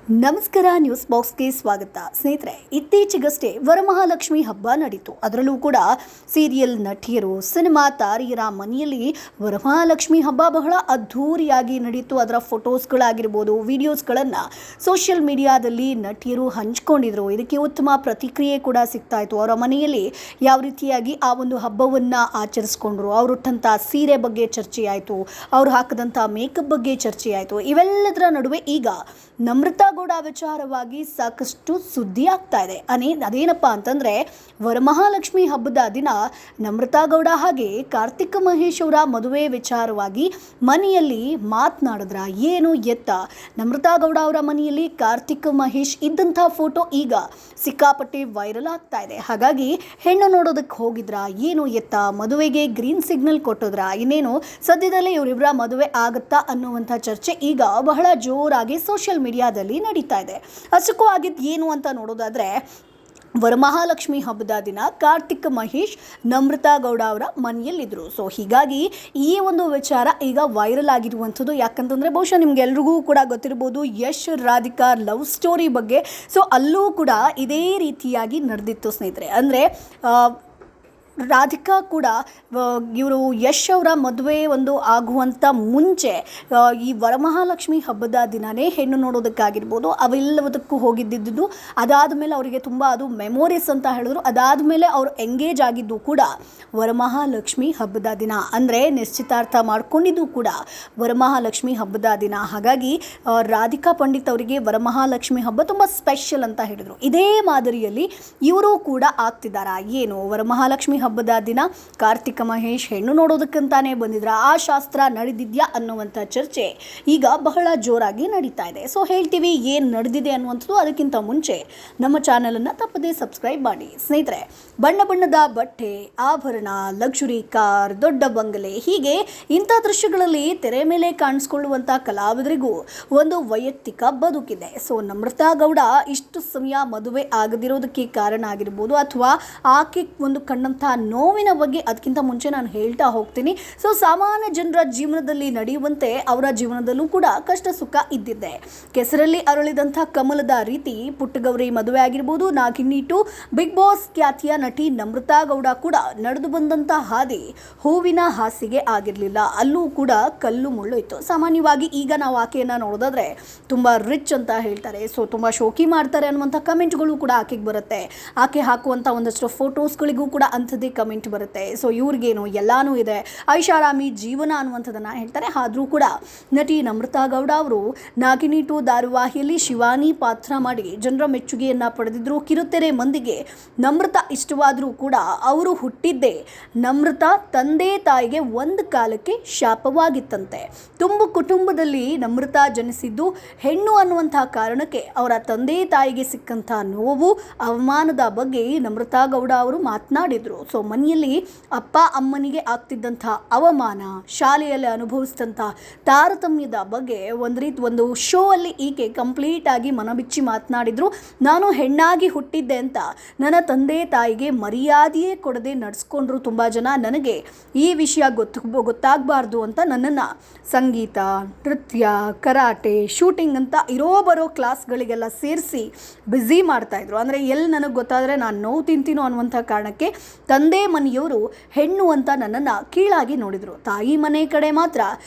ನಮಸ್ಕಾರ, ನ್ಯೂಸ್ ಬಾಕ್ಸ್ಗೆ ಸ್ವಾಗತ. ಸ್ನೇಹಿತರೆ, ಇತ್ತೀಚೆಗಷ್ಟೇ ವರಮಹಾಲಕ್ಷ್ಮಿ ಹಬ್ಬ ನಡೀತು. ಅದರಲ್ಲೂ ಕೂಡ ಸೀರಿಯಲ್ ನಟಿಯರು, ಸಿನಿಮಾ ತಾರೆಯರ ಮನೆಯಲ್ಲಿ ವರಮಹಾಲಕ್ಷ್ಮಿ ಹಬ್ಬ ಬಹಳ ಅದ್ಧೂರಿಯಾಗಿ ನಡೀತು. ಅದರ ಫೋಟೋಸ್ಗಳಾಗಿರ್ಬೋದು, ವಿಡಿಯೋಸ್ಗಳನ್ನು ಸೋಷಿಯಲ್ ಮೀಡಿಯಾದಲ್ಲಿ ನಟಿಯರು ಹಂಚ್ಕೊಂಡಿದ್ರು. ಇದಕ್ಕೆ ಉತ್ತಮ ಪ್ರತಿಕ್ರಿಯೆ ಕೂಡ ಸಿಗ್ತಾ ಇತ್ತು. ಅವರ ಮನೆಯಲ್ಲಿ ಯಾವ ರೀತಿಯಾಗಿ ಆ ಒಂದು ಹಬ್ಬವನ್ನು ಆಚರಿಸ್ಕೊಂಡ್ರು, ಅವರು ಉಟ್ಟಂಥ ಸೀರೆ ಬಗ್ಗೆ ಚರ್ಚೆಯಾಯಿತು, ಅವರು ಹಾಕಿದಂಥ ಮೇಕಪ್ ಬಗ್ಗೆ ಚರ್ಚೆಯಾಯಿತು. ಇವೆಲ್ಲದರ ನಡುವೆ ಈಗ ನಮ್ರತಾ ಗೌಡ ವಿಚಾರವಾಗಿ ಸಾಕಷ್ಟು ಸುದ್ದಿ ಆಗ್ತಾ ಇದೆ. ಅದೇನಪ್ಪ ಅಂತಂದರೆ, ವರಮಹಾಲಕ್ಷ್ಮಿ ಹಬ್ಬದ ದಿನ ನಮ್ರತಾ ಗೌಡ ಹಾಗೆ ಕಾರ್ತಿಕ್ ಮಹೇಶ್ ಅವರ ಮದುವೆ ವಿಚಾರವಾಗಿ ಮನೆಯಲ್ಲಿ ಮಾತನಾಡಿದ್ರ ಏನು ಎತ್ತ. ನಮ್ರತಾ ಗೌಡ ಅವರ ಮನೆಯಲ್ಲಿ ಕಾರ್ತಿಕ್ ಮಹೇಶ್ ಇದ್ದಂಥ ಫೋಟೋ ಈಗ ಸಿಕ್ಕಾಪಟ್ಟೆ ವೈರಲ್ ಆಗ್ತಾ ಇದೆ. ಹಾಗಾಗಿ ಹೆಣ್ಣು ನೋಡೋದಕ್ಕೆ ಹೋಗಿದ್ರ ಏನು ಎತ್ತ, ಮದುವೆಗೆ ಗ್ರೀನ್ ಸಿಗ್ನಲ್ ಕೊಟ್ಟಿದ್ರ, ಇನ್ನೇನು ಸದ್ಯದಲ್ಲೇ ಇವರಿಬ್ಬರ ಮದುವೆ ಆಗುತ್ತಾ ಅನ್ನುವಂಥ ಚರ್ಚೆ ಈಗ ಬಹಳ ಜೋರಾಗಿ ಸೋಷಿಯಲ್ ಮೀಡಿಯಾದಲ್ಲಿ ನಡೀತಾ ಇದೆ. ಅಷ್ಟಕ್ಕೂ ಆಗಿದ್ದು ಏನು ಅಂತ ನೋಡೋದಾದ್ರೆ, ವರಮಹಾಲಕ್ಷ್ಮಿ ಹಬ್ಬದ ದಿನ ಕಾರ್ತಿಕ್ ಮಹೇಶ್ ನಮ್ರತಾ ಗೌಡ ಅವರ ಮನೆಯಲ್ಲಿದ್ದರು. ಸೊ ಹೀಗಾಗಿ ಈ ಒಂದು ವಿಚಾರ ಈಗ ವೈರಲ್ ಆಗಿರುವಂಥದ್ದು. ಯಾಕಂತಂದರೆ ಬಹುಶಃ ನಿಮ್ಗೆಲ್ರಿಗೂ ಕೂಡ ಗೊತ್ತಿರ್ಬೋದು ಯಶ್ ರಾಧಿಕಾ ಲವ್ ಸ್ಟೋರಿ ಬಗ್ಗೆ. ಸೊ ಅಲ್ಲೂ ಕೂಡ ಇದೇ ರೀತಿಯಾಗಿ ನಡೆದಿತ್ತು ಸ್ನೇಹಿತರೆ. ಅಂದರೆ ರಾಧಿಕಾ ಕೂಡ ಇವರು ಯಶ್ ಅವರ ಮದುವೆ ಒಂದು ಆಗುವಂಥ ಮುಂಚೆ ಈ ವರಮಹಾಲಕ್ಷ್ಮಿ ಹಬ್ಬದ ದಿನವೇ ಹೆಣ್ಣು ನೋಡೋದಕ್ಕಾಗಿರ್ಬೋದು ಅವೆಲ್ಲದಕ್ಕೂ ಹೋಗಿದ್ದಿದ್ದು. ಅದಾದ ಮೇಲೆ ಅವರಿಗೆ ತುಂಬ ಅದು ಮೆಮೊರೀಸ್ ಅಂತ ಹೇಳಿದ್ರು. ಅದಾದ ಮೇಲೆ ಅವರು ಎಂಗೇಜ್ ಆಗಿದ್ದು ಕೂಡ ವರಮಹಾಲಕ್ಷ್ಮಿ ಹಬ್ಬದ ದಿನ, ಅಂದರೆ ನಿಶ್ಚಿತಾರ್ಥ ಮಾಡ್ಕೊಂಡಿದ್ದು ಕೂಡ ವರಮಹಾಲಕ್ಷ್ಮಿ ಹಬ್ಬದ ದಿನ. ಹಾಗಾಗಿ ರಾಧಿಕಾ ಪಂಡಿತ್ ಅವರಿಗೆ ವರಮಹಾಲಕ್ಷ್ಮಿ ಹಬ್ಬ ತುಂಬ ಸ್ಪೆಷಲ್ ಅಂತ ಹೇಳಿದರು. ಇದೇ ಮಾದರಿಯಲ್ಲಿ ಇವರು ಕೂಡ ಆಗ್ತಿದ್ದಾರಾ ಏನು, ವರಮಹಾಲಕ್ಷ್ಮಿ ಹಬ್ಬದ ದಿನ ಕಾರ್ತಿಕ್ ಮಹೇಶ್ ಹೆಣ್ಣು ನೋಡೋದಕ್ಕಂತಾನೆ ಬಂದಿದ್ರ, ಆ ಶಾಸ್ತ್ರ ನಡೆದಿದ್ಯಾ ಅನ್ನುವಂಥ ಚರ್ಚೆ ಈಗ ಬಹಳ ಜೋರಾಗಿ ನಡೀತಾ ಇದೆ. ಸೊ ಹೇಳ್ತೀವಿ ಏನು ನಡೆದಿದೆ ಅನ್ನುವಂಥದ್ದು. ಅದಕ್ಕಿಂತ ಮುಂಚೆ ನಮ್ಮ ಚಾನಲನ್ನು ತಪ್ಪದೇ ಸಬ್ಸ್ಕ್ರೈಬ್ ಮಾಡಿ. ಸ್ನೇಹಿತರೆ, ಬಣ್ಣ ಬಣ್ಣದ ಬಟ್ಟೆ, ಆಭರಣ, ಲಕ್ಸುರಿ ಕಾರ್, ದೊಡ್ಡ ಬಂಗಲೆ, ಹೀಗೆ ಇಂಥ ದೃಶ್ಯಗಳಲ್ಲಿ ತೆರೆ ಮೇಲೆ ಕಾಣಿಸ್ಕೊಳ್ಳುವಂಥ ಕಲಾವಿದರಿಗೂ ಒಂದು ವೈಯಕ್ತಿಕ ಬದುಕಿದೆ. ಸೊ ನಮ್ರತಾ ಗೌಡ ಇಷ್ಟು ಸಮಯ ಮದುವೆ ಆಗದಿರೋದಕ್ಕೆ ಕಾರಣ ಆಗಿರ್ಬೋದು, ಅಥವಾ ಆಕೆ ಒಂದು ಕಂಡಂಥ ನೋವಿನ ಬಗ್ಗೆ ಅದಕ್ಕಿಂತ ಮುಂಚೆ ನಾನು ಹೇಳ್ತಾ ಹೋಗ್ತೀನಿ. ಸೊ ಸಾಮಾನ್ಯ ಜನರ ಜೀವನದಲ್ಲಿ ನಡೆಯುವಂತೆ ಅವರ ಜೀವನದಲ್ಲೂ ಕೂಡ ಕಷ್ಟ ಸುಖ ಇದ್ದಿದ್ದೆ. ಕೆಸರಲ್ಲಿ ಅರಳಿದಂಥ ಕಮಲದ ರೀತಿ ಪುಟ್ಟಗೌರಿ ಮದುವೆ ಆಗಿರ್ಬೋದು, ನಾಗಿನಿ ಟು ಬಿಗ್ ಬಾಸ್ ಖ್ಯಾತಿಯ ನಟಿ ನಮ್ರತಾ ಗೌಡ ಕೂಡ ನಡೆದು ಬಂದಂಥ ಹಾದಿ ಹೂವಿನ ಹಾಸಿಗೆ ಆಗಿರಲಿಲ್ಲ. ಅಲ್ಲೂ ಕೂಡ ಕಲ್ಲು ಮುಳ್ಳು ಇತ್ತು. ಸಾಮಾನ್ಯವಾಗಿ ಈಗ ನಾವು ಆಕೆಯನ್ನು ನೋಡೋದಾದ್ರೆ ತುಂಬ ರಿಚ್ ಅಂತ ಹೇಳ್ತಾರೆ, ಸೊ ತುಂಬ ಶೋಕಿ ಮಾಡ್ತಾರೆ ಅನ್ನುವಂಥ ಕಮೆಂಟ್ಗಳು ಕೂಡ ಆಕೆಗೆ ಬರುತ್ತೆ. ಆಕೆ ಹಾಕುವಂಥ ಒಂದಷ್ಟು ಫೋಟೋಸ್ಗಳಿಗೂ ಕೂಡ ಅಂಥದ್ದೇ ಕಮೆಂಟ್ ಬರುತ್ತೆ. ಸೊ ಇವ್ರಿಗೇನು ಎಲ್ಲಾನು ಇದೆ, ಐಷಾರಾಮಿ ಜೀವನ ಅನ್ನುವಂಥದ್ದನ್ನು ಹೇಳ್ತಾರೆ. ಆದರೂ ಕೂಡ ನಟಿ ನಮ್ರತಾ ಗೌಡ ಅವರು ನಾಗಿನಿ ಟು ಧಾರಾವಾಹಿಯಲ್ಲಿ ಶಿವಾನಿ ಪಾತ್ರ ಮಾಡಿ ಜನರ ಮೆಚ್ಚುಗೆಯನ್ನು ಪಡೆದಿದ್ರು. ಕಿರುತೆರೆ ಮಂದಿಗೆ ನಮ್ರತಾ ಇಷ್ಟವಾದರೂ ಕೂಡ ಅವರು ಹುಟ್ಟಿದ್ದೇ ನಮ್ರತಾ ತಂದೆ ತಾಯಿಗೆ ಒಂದು ಕಾಲಕ್ಕೆ ಶಾಪವಾಗಿತ್ತಂತೆ. ತುಂಬು ಕುಟುಂಬದಲ್ಲಿ ನಮ್ರತಾ ಜನಿಸಿದ್ದು ಹೆಣ್ಣು ಅನ್ನುವಂಥ ಕಾರಣಕ್ಕೆ ಅವರ ತಂದೆ ತಾಯಿಗೆ ಸಿಕ್ಕಂಥ ನೋವು, ಅವಮಾನದ ಬಗ್ಗೆ ನಮ್ರತಾ ಗೌಡ ಅವರು ಮಾತನಾಡಿದರು. ಸೊ ಮನೆಯಲ್ಲಿ ಅಪ್ಪ ಅಮ್ಮನಿಗೆ ಆಗ್ತಿದ್ದಂಥ ಅವಮಾನ, ಶಾಲೆಯಲ್ಲಿ ಅನುಭವಿಸಿದಂಥ ತಾರತಮ್ಯದ ಬಗ್ಗೆ ಒಂದು ಶೋ ಅಲ್ಲಿ ಈಕೆ ಕಂಪ್ಲೀಟ್ ಆಗಿ ಮನಬಿಚ್ಚಿ ಮಾತನಾಡಿದ್ರು. ನಾನು ಹೆಣ್ಣಾಗಿ ಹುಟ್ಟಿದ್ದೆ ಅಂತ ನನ್ನ ತಂದೆ ತಾಯಿಗೆ ಮರ್ಯಾದೆಯೇ ಕೊಡದೆ ನಡೆಸ್ಕೊಂಡ್ರು ತುಂಬ ಜನ. ನನಗೆ ಈ ವಿಷಯ ಗೊತ್ತಾಗಬಾರ್ದು ಅಂತ ನನ್ನನ್ನು ಸಂಗೀತ, ನೃತ್ಯ, ಕರಾಟೆ, ಶೂಟಿಂಗ್ ಅಂತ ಬರೋ ಕ್ಲಾಸ್ಗಳಿಗೆಲ್ಲ ಸೇರಿಸಿ ಬ್ಯುಸಿ ಮಾಡ್ತಾಯಿದ್ರು. ಅಂದರೆ ಎಲ್ಲಿ ನನಗೆ ಗೊತ್ತಾದರೆ ನಾನು ನೋವು ತಿಂತೀನೋ ಅನ್ನುವಂಥ ಕಾರಣಕ್ಕೆ ತಂದೆ ಮನೆಯವರು ಹೆಣ್ಣು ಅಂತ ನನ್ನನ್ನು ಕೀಳಾಗಿ ನೋಡಿದರು. ತಾಯಿ ಮನೆ ಕಡೆ ಮಾತ್ರ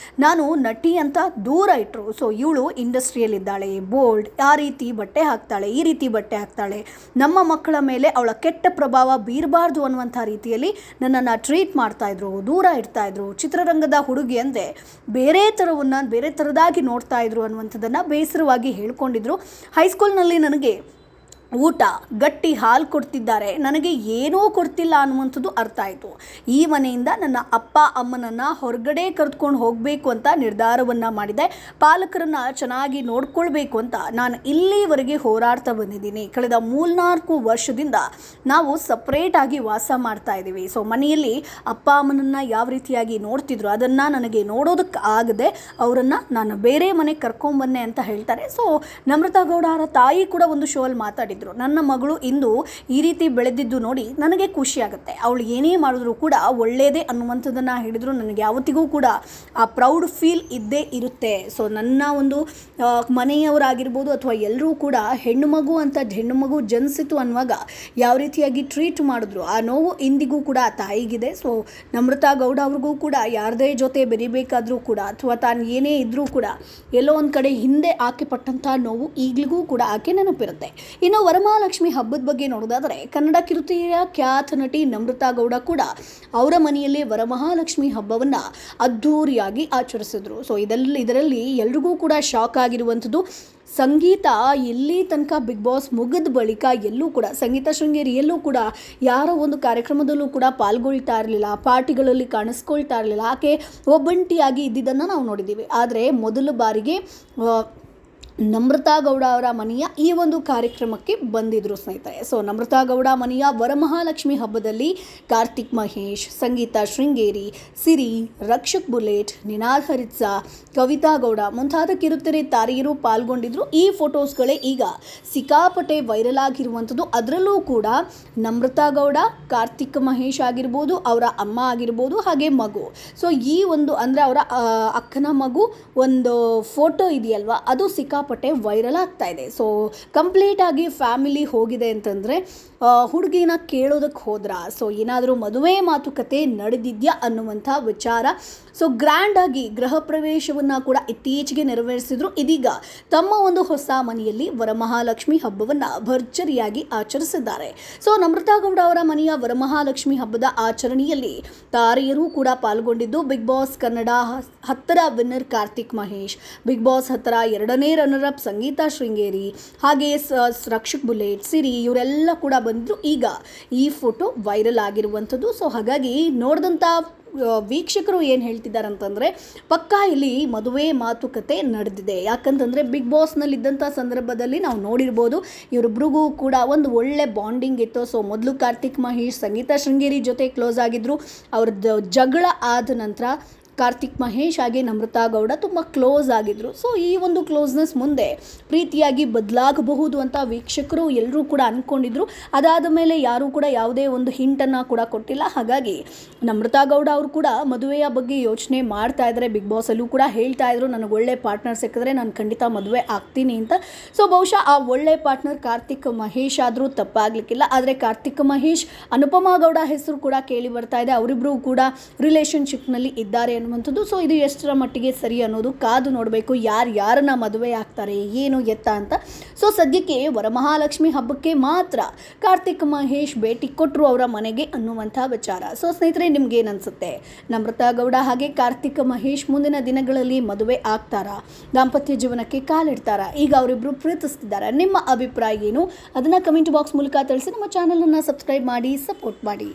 ನಾನು ನಟಿ ಅಂತ ದೂರ ಇಟ್ಟರು. ಸೊ ಇವಳು ಇಂಡಸ್ಟ್ರಿಯಲ್ಲಿದ್ದಾಳೆ, ಬೋಲ್ಡ್, ಆ ರೀತಿ ಬಟ್ಟೆ ಹಾಕ್ತಾಳೆ, ಈ ರೀತಿ ಬಟ್ಟೆ ಹಾಕ್ತಾಳೆ, ನಮ್ಮ ಮಕ್ಕಳ ಮೇಲೆ ಅವಳ ಕೆಟ್ಟ ಪ್ರಭಾವ ಬೀರಬಾರ್ದು ಅನ್ನುವಂಥ ರೀತಿಯಲ್ಲಿ ನನ್ನನ್ನು ಟ್ರೀಟ್ ಮಾಡ್ತಾಯಿದ್ರು, ದೂರ ಇಡ್ತಾಯಿದ್ರು. ಚಿತ್ರರಂಗದ ಹುಡುಗಿ ಅಂದರೆ ಬೇರೆ ಥರದಾಗಿ ನೋಡ್ತಾ ಇದ್ರು ಅನ್ನುವಂಥದ್ದನ್ನು ಬೇಸರವಾಗಿ ಹೇಳ್ಕೊಂಡಿದ್ರು. ಹೈಸ್ಕೂಲ್ನಲ್ಲಿ ನನಗೆ ಊಟ, ಗಟ್ಟಿ ಹಾಲು ಕೊಡ್ತಿದ್ದಾರೆ, ನನಗೆ ಏನೂ ಕೊಡ್ತಿಲ್ಲ ಅನ್ನುವಂಥದ್ದು ಅರ್ಥ ಆಯಿತು. ಈ ಮನೆಯಿಂದ ನನ್ನ ಅಪ್ಪ ಅಮ್ಮನನ್ನು ಹೊರಗಡೆ ಕರೆದುಕೊಂಡು ಹೋಗಬೇಕು ಅಂತ ನಿರ್ಧಾರವನ್ನು ಮಾಡಿದೆ. ಪಾಲಕರನ್ನು ಚೆನ್ನಾಗಿ ನೋಡ್ಕೊಳ್ಬೇಕು ಅಂತ ನಾನು ಇಲ್ಲಿವರೆಗೆ ಹೋರಾಡ್ತಾ ಬಂದಿದ್ದೀನಿ. ಕಳೆದ 3-4 ವರ್ಷದಿಂದ ನಾವು ಸಪ್ರೇಟಾಗಿ ವಾಸ ಮಾಡ್ತಾ ಇದ್ದೀವಿ. ಸೊ ಮನೆಯಲ್ಲಿ ಅಪ್ಪ ಅಮ್ಮನನ್ನು ಯಾವ ರೀತಿಯಾಗಿ ನೋಡ್ತಿದ್ರು ಅದನ್ನು ನನಗೆ ನೋಡೋದಕ್ಕೆ ಆಗದೆ ಅವರನ್ನು ನಾನು ಬೇರೆ ಮನೆಗೆ ಕರ್ಕೊಂಬನ್ನೆ ಅಂತ ಹೇಳ್ತಾರೆ. ಸೊ ನಮ್ರತಾ ಗೌಡ ಅವರ ತಾಯಿ ಕೂಡ ಒಂದು ಶೋ ಅಲ್ಲಿ ಮಾತಾಡಿದ್ರು. ಇದ್ದರು. ನನ್ನ ಮಗಳು ಇಂದು ಈ ರೀತಿ ಬೆಳೆದಿದ್ದು ನೋಡಿ ನನಗೆ ಖುಷಿಯಾಗುತ್ತೆ, ಅವಳು ಏನೇ ಮಾಡಿದ್ರು ಕೂಡ ಒಳ್ಳೆಯದೇ ಅನ್ನುವಂಥದ್ದನ್ನು ಹೇಳಿದ್ರು. ನನಗೆ ಯಾವತ್ತಿಗೂ ಕೂಡ ಆ ಪ್ರೌಡ್ ಫೀಲ್ ಇದ್ದೇ ಇರುತ್ತೆ. ಸೊ ನನ್ನ ಒಂದು ಮನೆಯವರಾಗಿರ್ಬೋದು ಅಥವಾ ಎಲ್ಲರೂ ಕೂಡ ಹೆಣ್ಣು ಮಗು ಜನಿಸಿತು ಅನ್ನುವಾಗ ಯಾವ ರೀತಿಯಾಗಿ ಟ್ರೀಟ್ ಮಾಡಿದ್ರು ಆ ನೋವು ಇಂದಿಗೂ ಕೂಡ ತಾಯಿಗಿದೆ. ಸೊ ನಮ್ರತಾ ಗೌಡ ಅವ್ರಿಗೂ ಕೂಡ ಯಾರದೇ ಜೊತೆ ಬೆರಿಬೇಕಾದ್ರೂ ಕೂಡ ಅಥವಾ ತಾನು ಏನೇ ಇದ್ದರೂ ಕೂಡ ಎಲ್ಲೋ ಒಂದು ಕಡೆ ಹಿಂದೆ ಆಕೆ ಪಟ್ಟಂಥ ನೋವು ಈಗಲಿಗೂ ಕೂಡ ಆಕೆ ನೆನಪಿರುತ್ತೆ. ಇನ್ನು ವರಮಹಾಲಕ್ಷ್ಮಿ ಹಬ್ಬದ ಬಗ್ಗೆ ನೋಡೋದಾದರೆ ಕನ್ನಡ ಕಿರುತೆರೆಯ ಖ್ಯಾತ ನಟಿ ನಮ್ರತಾ ಗೌಡ ಕೂಡ ಅವರ ಮನೆಯಲ್ಲೇ ವರಮಹಾಲಕ್ಷ್ಮಿ ಹಬ್ಬವನ್ನು ಅದ್ಧೂರಿಯಾಗಿ ಆಚರಿಸಿದ್ರು. ಸೊ ಇದರಲ್ಲಿ ಎಲ್ರಿಗೂ ಕೂಡ ಶಾಕ್ ಆಗಿರುವಂಥದ್ದು, ಸಂಗೀತ ಎಲ್ಲಿ ತನಕ ಬಿಗ್ ಬಾಸ್ ಮುಗಿದ ಬಳಿಕ ಎಲ್ಲೂ ಕೂಡ ಸಂಗೀತ ಶೃಂಗೇರಿಯಲ್ಲೂ ಕೂಡ ಯಾರ ಒಂದು ಕಾರ್ಯಕ್ರಮದಲ್ಲೂ ಕೂಡ ಪಾಲ್ಗೊಳ್ತಾ ಇರಲಿಲ್ಲ, ಪಾರ್ಟಿಗಳಲ್ಲಿ ಕಾಣಿಸ್ಕೊಳ್ತಾ ಇರಲಿಲ್ಲ. ಆಕೆ ಒಬ್ಬಂಟಿಯಾಗಿ ಇದ್ದಿದ್ದನ್ನು ನಾವು ನೋಡಿದ್ದೀವಿ. ಆದರೆ ಮೊದಲ ಬಾರಿಗೆ ನಮ್ರತಾ ಗೌಡ ಅವರ ಮನೆಯ ಈ ಒಂದು ಕಾರ್ಯಕ್ರಮಕ್ಕೆ ಬಂದಿದ್ದರು ಸ್ನೇಹಿತರೆ. ಸೊ ನಮ್ರತಾ ಗೌಡ ಮನೆಯ ವರಮಹಾಲಕ್ಷ್ಮಿ ಹಬ್ಬದಲ್ಲಿ ಕಾರ್ತಿಕ್ ಮಹೇಶ್, ಸಂಗೀತ ಶೃಂಗೇರಿ, ಸಿರಿ, ರಕ್ಷಕ್ ಬುಲೆಟ್, ನಿನಾದ್ ಹರಿತ್ಸಾ, ಕವಿತಾ ಗೌಡ ಮುಂತಾದ ಕಿರುತೆರೆ ತಾರೆಯರು ಪಾಲ್ಗೊಂಡಿದ್ರು. ಈ ಫೋಟೋಸ್ಗಳೇ ಈಗ ಸಿಕ್ಕಾಪಟ್ಟೆ ವೈರಲ್ ಆಗಿರುವಂಥದ್ದು. ಅದರಲ್ಲೂ ಕೂಡ ನಮ್ರತಾ ಗೌಡ, ಕಾರ್ತಿಕ್ ಮಹೇಶ್ ಆಗಿರ್ಬೋದು, ಅವರ ಅಮ್ಮ ಆಗಿರ್ಬೋದು, ಹಾಗೆ ಮಗು. ಸೊ ಈ ಒಂದು ಅಂದರೆ ಅವರ ಅಕ್ಕನ ಮಗು ಒಂದು ಫೋಟೋ ಇದೆಯಲ್ವಾ, ಅದು ಸಿಕ್ಕಾಪಟ್ಟೆ ವೈರಲ್ ಆಗ್ತಾ ಇದೆ. ಸೊ ಕಂಪ್ಲೀಟಾಗಿ ಫ್ಯಾಮಿಲಿ ಹೋಗಿದೆ ಅಂತಂದರೆ ಹುಡುಗಿನ ಕೇಳೋದಕ್ಕೆ ಹೋದ್ರ, ಸೊ ಏನಾದರೂ ಮದುವೆ ಮಾತುಕತೆ ನಡೆದಿದ್ಯಾ ಅನ್ನುವಂಥ ವಿಚಾರ. ಸೊ ಗ್ರ್ಯಾಂಡಾಗಿ ಗೃಹ ಪ್ರವೇಶವನ್ನು ಕೂಡ ಇತ್ತೀಚೆಗೆ ನೆರವೇರಿಸಿದ್ರು. ಇದೀಗ ತಮ್ಮ ಒಂದು ಹೊಸ ಮನೆಯಲ್ಲಿ ವರಮಹಾಲಕ್ಷ್ಮಿ ಹಬ್ಬವನ್ನು ಭರ್ಜರಿಯಾಗಿ ಆಚರಿಸಿದ್ದಾರೆ. ಸೊ ನಮ್ರತಾ ಗೌಡ ಅವರ ಮನೆಯ ವರಮಹಾಲಕ್ಷ್ಮಿ ಹಬ್ಬದ ಆಚರಣೆಯಲ್ಲಿ ತಾರೆಯರು ಕೂಡ ಪಾಲ್ಗೊಂಡಿದ್ದು, ಬಿಗ್ ಬಾಸ್ ಕನ್ನಡ 10ರ winner Karthik Mahesh, Bigg Boss 10ರ 2ನೇ ರನ್ನರ್ ಅಪ್ ಸಂಗೀತ ಶೃಂಗೇರಿ, ಹಾಗೆ ರಕ್ಷಕ್ ಬುಲೆಟ್, ಸಿರಿ ಇವರೆಲ್ಲ ಕೂಡ ಬಂದರು. ಈಗ ಈ ಫೋಟೋ ವೈರಲ್ ಆಗಿರುವಂಥದ್ದು. ಸೊ ಹಾಗಾಗಿ ನೋಡಿದಂಥ ವೀಕ್ಷಕರು ಏನು ಹೇಳ್ತಿದ್ದಾರೆ ಅಂತಂದರೆ ಪಕ್ಕಾ ಇಲ್ಲಿ ಮದುವೆ ಮಾತುಕತೆ ನಡೆದಿದೆ. ಯಾಕಂತಂದರೆ ಬಿಗ್ ಬಾಸ್ನಲ್ಲಿದ್ದಂಥ ಸಂದರ್ಭದಲ್ಲಿ ನಾವು ನೋಡಿರ್ಬೋದು ಇವರಿಬ್ರಿಗೂ ಕೂಡ ಒಂದು ಒಳ್ಳೆ ಬಾಂಡಿಂಗ್ ಇತ್ತು. ಸೊ ಮೊದಲು ಕಾರ್ತಿಕ್ ಮಹೇಶ್ ಸಂಗೀತ ಶೃಂಗೇರಿ ಜೊತೆ ಕ್ಲೋಸ್ ಆಗಿದ್ದರು. ಅವ್ರದ್ದು ಜಗಳ ಆದ ನಂತರ ಕಾರ್ತಿಕ್ ಮಹೇಶ್ ಹಾಗೆ ನಮ್ರತಾ ಗೌಡ ತುಂಬ ಕ್ಲೋಸ್ ಆಗಿದ್ದರು. ಸೊ ಈ ಒಂದು ಕ್ಲೋಸ್ನೆಸ್ ಮುಂದೆ ಪ್ರೀತಿಯಾಗಿ ಬದಲಾಗಬಹುದು ಅಂತ ವೀಕ್ಷಕರು ಎಲ್ಲರೂ ಕೂಡ ಅಂದ್ಕೊಂಡಿದ್ರು. ಅದಾದ ಮೇಲೆ ಯಾರೂ ಕೂಡ ಯಾವುದೇ ಒಂದು ಹಿಂಟನ್ನು ಕೂಡ ಕೊಟ್ಟಿಲ್ಲ. ಹಾಗಾಗಿ ನಮ್ರತಾ ಗೌಡ ಅವರು ಕೂಡ ಮದುವೆಯ ಬಗ್ಗೆ ಯೋಚನೆ ಮಾಡ್ತಾ ಇದ್ದಾರೆ. ಬಿಗ್ ಬಾಸಲ್ಲೂ ಕೂಡ ಹೇಳ್ತಾ ಇದ್ರು, ನನಗೆ ಒಳ್ಳೆ ಪಾರ್ಟ್ನರ್ ಸಿಕ್ಕಿದ್ರೆ ನಾನು ಖಂಡಿತ ಮದುವೆ ಆಗ್ತೀನಿ ಅಂತ. ಸೊ ಬಹುಶಃ ಆ ಒಳ್ಳೆ ಪಾರ್ಟ್ನರ್ ಕಾರ್ತಿಕ್ ಮಹೇಶ್ ಆದರೂ ತಪ್ಪಾಗಲಿಕ್ಕಿಲ್ಲ. ಆದರೆ ಕಾರ್ತಿಕ್ ಮಹೇಶ್ ಅನುಪಮಾ ಗೌಡ ಹೆಸರು ಕೂಡ ಕೇಳಿ ಬರ್ತಾ ಇದೆ. ಅವರಿಬ್ಬರು ಕೂಡ ರಿಲೇಷನ್ಶಿಪ್ನಲ್ಲಿ ಇದ್ದಾರೆ ಅನ್ನುವಂಥದ್ದು. ಸೊ ಇದು ಎಷ್ಟರ ಮಟ್ಟಿಗೆ ಸರಿ ಅನ್ನೋದು ಕಾದು ನೋಡಬೇಕು, ಯಾರನ್ನ ಮದುವೆ ಆಗ್ತಾರೆ ಏನು ಎತ್ತ ಅಂತ. ಸೊ ಸದ್ಯಕ್ಕೆ ವರಮಹಾಲಕ್ಷ್ಮಿ ಹಬ್ಬಕ್ಕೆ ಮಾತ್ರ ಕಾರ್ತಿಕ್ ಮಹೇಶ್ ಭೇಟಿ ಕೊಟ್ಟರು ಅವರ ಮನೆಗೆ ಅನ್ನುವಂಥ ವಿಚಾರ. ಸೊ ಸ್ನೇಹಿತರೆ, ನಿಮ್ಗೇನು ಅನಿಸುತ್ತೆ? ನಮ್ರತಾ ಗೌಡ ಹಾಗೆ ಕಾರ್ತಿಕ್ ಮಹೇಶ್ ಮುಂದಿನ ದಿನಗಳಲ್ಲಿ ಮದುವೆ ಆಗ್ತಾರಾ? ದಾಂಪತ್ಯ ಜೀವನಕ್ಕೆ ಕಾಲಿಡ್ತಾರಾ? ಈಗ ಅವರಿಬ್ಬರು ಪ್ರೀತಿಸ್ತಿದ್ದಾರೆ. ನಿಮ್ಮ ಅಭಿಪ್ರಾಯ ಏನು? ಅದನ್ನು ಕಮೆಂಟ್ ಬಾಕ್ಸ್ ಮೂಲಕ ತಿಳಿಸಿ. ನಮ್ಮ ಚಾನಲನ್ನು ಸಬ್ಸ್ಕ್ರೈಬ್ ಮಾಡಿ, ಸಪೋರ್ಟ್ ಮಾಡಿ.